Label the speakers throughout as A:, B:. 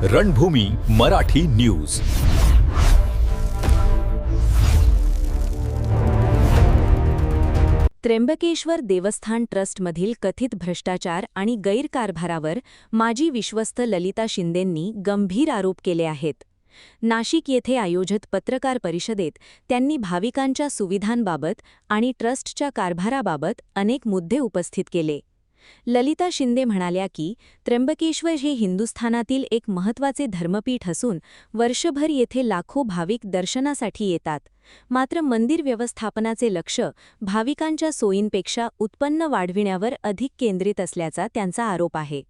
A: रणभूमी Marathi news.
B: Trimbakeshwar देवस्थान ट्रस्टमधील कथित भ्रष्टाचार आणि गैरकारभारावर माजी विश्वस्त ललिता शिंदेंनी गंभीर आरोप केले आहेत. नाशिक येथे आयोजित पत्रकार परिषदेत त्यांनी भाविकांच्या सुविधांबाबत आणि ट्रस्टच्या कारभाराबाबत अनेक मुद्दे उपस्थित केले. ललिता शिंदे म्हणाल्या की त्र्यंबकेश्वर हे हिंदुस्थानातील एक महत्त्वाचे धर्मपीठ असून वर्षभर येथे लाखो भाविक दर्शनासाठी येतात. मात्र मंदिर व्यवस्थापनाचे लक्ष भाविकांच्या सोयींपेक्षा उत्पन्न वाढविण्यावर अधिक केंद्रित असल्याचा त्यांचा आरोप आहे.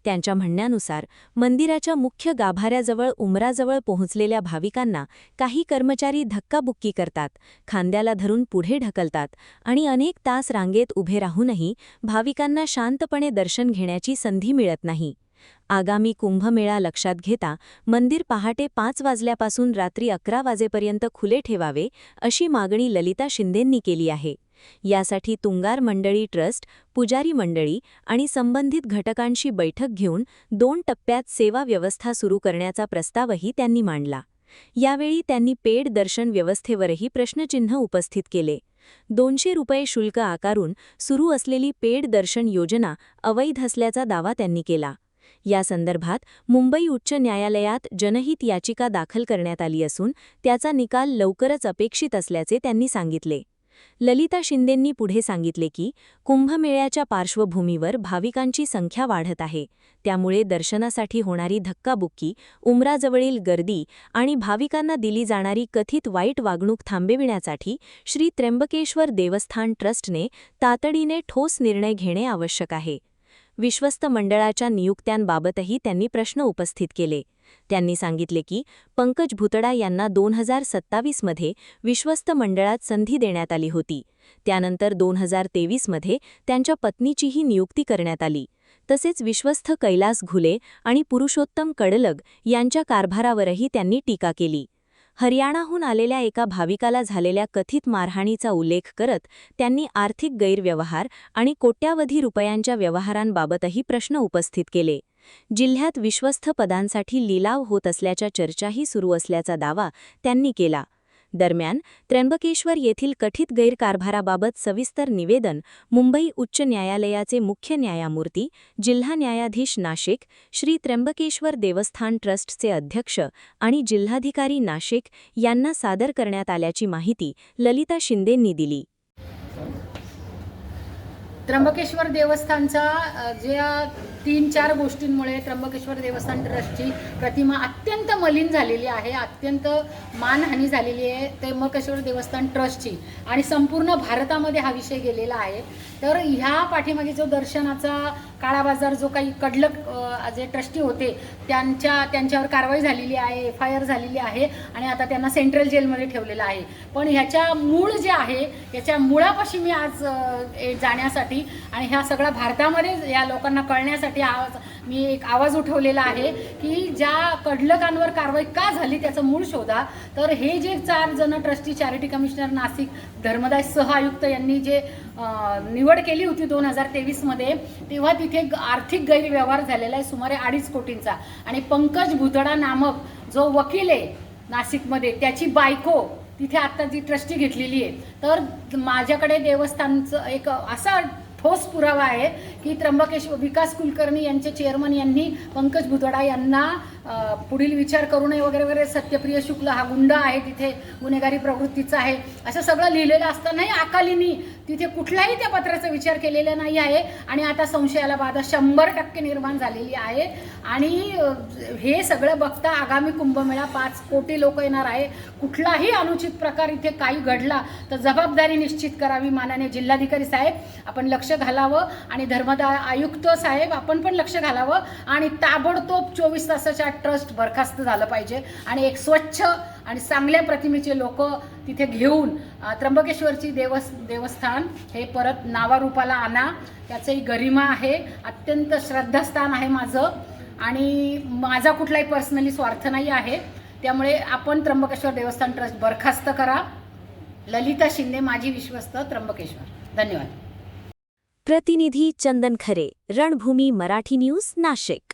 B: त्यांच्या म्हणण्यानुसार मंदिराच्या मुख्य गाभाऱ्याजवळ उंबराजवळ पोहोचलेल्या भाविकांना काही कर्मचारी धक्काबुक्की करतात, खांद्याला धरून पुढे ढकलतात आणि अनेक तास रांगेत उभे राहूनही भाविकांना शांतपणे दर्शन घेण्याची संधी मिळत नाही. आगामी कुंभमेळा लक्षात घेता मंदिर पहाटे 5 वाजल्यापासून रात्री 11 वाजेपर्यंत खुले ठेवावे अशी मागणी ललिता शिंदेंनी केली आहे. यासाठी तुंगार मंडळी ट्रस्ट, पुजारी मंडळी आणि संबंधित घटकांशी बैठक घेऊन 2 टप्प्यात सेवा व्यवस्था सुरू करण्याचा प्रस्तावही त्यांनी मांडला. यावेळी त्यांनी पेड दर्शन व्यवस्थेवरही प्रश्नचिन्ह उपस्थित केले. 200 रुपये शुल्क आकारून सुरू असलेली पेड दर्शन योजना अवैध असल्याचा दावा त्यांनी केला. या संदर्भात मुंबई उच्च न्यायालयात जनहित याचिका दाखल करण्यात आली असून त्याचा निकाल लवकरच अपेक्षित असल्याचे त्यांनी सांगितले. ललिता शिंदेंनी पुढे सांगितले की कुंभमेळ्याच्या पार्श्वभूमीवर भाविकांची संख्या वाढत आहे. त्यामुळे दर्शनासाठी होणारी धक्काबुक्की, उंबराजवळील गर्दी आणि भाविकांना दिली जाणारी कथित वाईट वागणूक थांबविण्यासाठी श्री त्र्यंबकेश्वर देवस्थान ट्रस्टने तातडीने ठोस निर्णय घेणे आवश्यक आहे. विश्वस्त मंडळाच्या नियुक्त्यांबाबतही त्यांनी प्रश्न उपस्थित केले. त्यांनी सांगितले की पंकज भुतडा यांना 2027 मध्ये विश्वस्त मंडळात संधी देण्यात आली होती. त्यानंतर 2023 मध्ये त्यांच्या पत्नीचीही नियुक्ती करण्यात आली. तसेच विश्वस्त कैलास घुले आणि पुरुषोत्तम कडलग यांच्या कारभारावरही त्यांनी टीका केली. हरियाणाहून आलेल्या एका भाविकाला झालेल्या कथित मारहाणीचा उल्लेख करत त्यांनी आर्थिक गैरव्यवहार आणि कोट्यावधी रुपयांच्या व्यवहारांबाबतही प्रश्न उपस्थित केले. जिल्ह्यात विश्वस्त पदांसाठी लिलाव होत असल्याच्या चर्चाही सुरू असल्याचा दावा त्यांनी केला. दरम्यान त्र्यंबकेश्वर येथील कथित गैरकारभाराबाबत सविस्तर निवेदन मुंबई उच्च न्यायालयाचे मुख्य न्यायमूर्ती, जिल्हा न्यायाधीश नाशिक, श्री त्र्यंबकेश्वर देवस्थान ट्रस्टचे अध्यक्ष आणि जिल्हाधिकारी नाशिक यांना सादर करण्यात आल्याची माहिती ललिता शिंदेंनी दिली.
C: त्र्यंबकेश्वर देवस्थानचा ज्या 3-4 गोष्टींमुळे त्र्यंबकेश्वर देवस्थान ट्रस्टची प्रतिमा अत्यंत मलिन झालेली आहे, अत्यंत मानहानी झालेली आहे त्र्यंबकेश्वर देवस्थान ट्रस्टची आणि संपूर्ण भारतामध्ये हा विषय गेलेला आहे. तर ह्या पाठीमागे जो दर्शनाचा काळाबाजार, जो काही कडलक जे ट्रस्टी होते त्यांच्यावर कारवाई झालेली आहे, FIR झालेली आहे आणि आता त्यांना सेंट्रल जेलमध्ये ठेवलेलं आहे. पण ह्याच्या मूळ जे आहे, याच्या मुळापाशी मी आज जाण्यासाठी आणि ह्या सगळ्या भारतामध्ये या लोकांना कळण्यासाठी आज मी एक आवाज उठवलेला आहे की ज्या कडलकांवर कारवाई का झाली त्याचं मूळ शोधा. तर हे जे 4 जण ट्रस्टी, चॅरिटी कमिशनर नाशिक, धर्मदास सहआयुक्त यांनी जे निवड केली होती 2023 मध्ये, तेव्हा तिथे आर्थिक गैरव्यवहार झालेला आहे सुमारे 2.5 कोटींचा. आणि पंकज भुतडा नामक जो वकील आहे नाशिकमध्ये, त्याची बायको तिथे आत्ता जी ट्रस्टी घेतलेली आहे. तर माझ्याकडे देवस्थानचं एक असा ठोस पुरावा आहे की त्र्यंबकेश्वर विकास कुलकर्णी यांचे चेअरमन यांनी पंकज भुतडा यांना पुढील विचार करू नये वगैरे वगैरे, सत्यप्रिय शुक्ल हा गुंड आहे, तिथे गुन्हेगारी प्रवृत्तीचा आहे, असं सगळं लिहिलेलं असतानाही अकालींनी तिथे कुठलाही त्या पत्राचा विचार केलेला नाही आहे. आणि आता संशयाला बाधा 100% निर्माण झालेली आहे. आणि हे सगळं बघता आगामी कुंभमेळा 5 कोटी लोक येणार आहे. कुठलाही अनुचित प्रकार इथे काही घडला तर जबाबदारी निश्चित करावी. माननीय जिल्हाधिकारी साहेब आपण लक्ष घालावं आणि आयुक्त साहेब आपण पण लक्ष घालावं आणि ताबडतोब 24 तासाच्या ट्रस्ट बरखास्त झालं पाहिजे आणि एक स्वच्छ आणि चांगल्या प्रतिमेचे लोक तिथे घेऊन त्र्यंबकेश्वरची देवस्थान हे परत नावारूपाला आणा. त्याचंही गरिमा आहे, अत्यंत श्रद्धास्थान आहे माझं आणि माझा कुठलाही पर्सनली स्वार्थ नाही आहे. त्यामुळे आपण त्र्यंबकेश्वर देवस्थान ट्रस्ट बरखास्त करा. ललिता शिंदे, माझी विश्वस्त, त्र्यंबकेश्वर. धन्यवाद.
B: प्रतिनिधी चंदन खरे, रणभूमी मराठी न्यूज, नाशिक.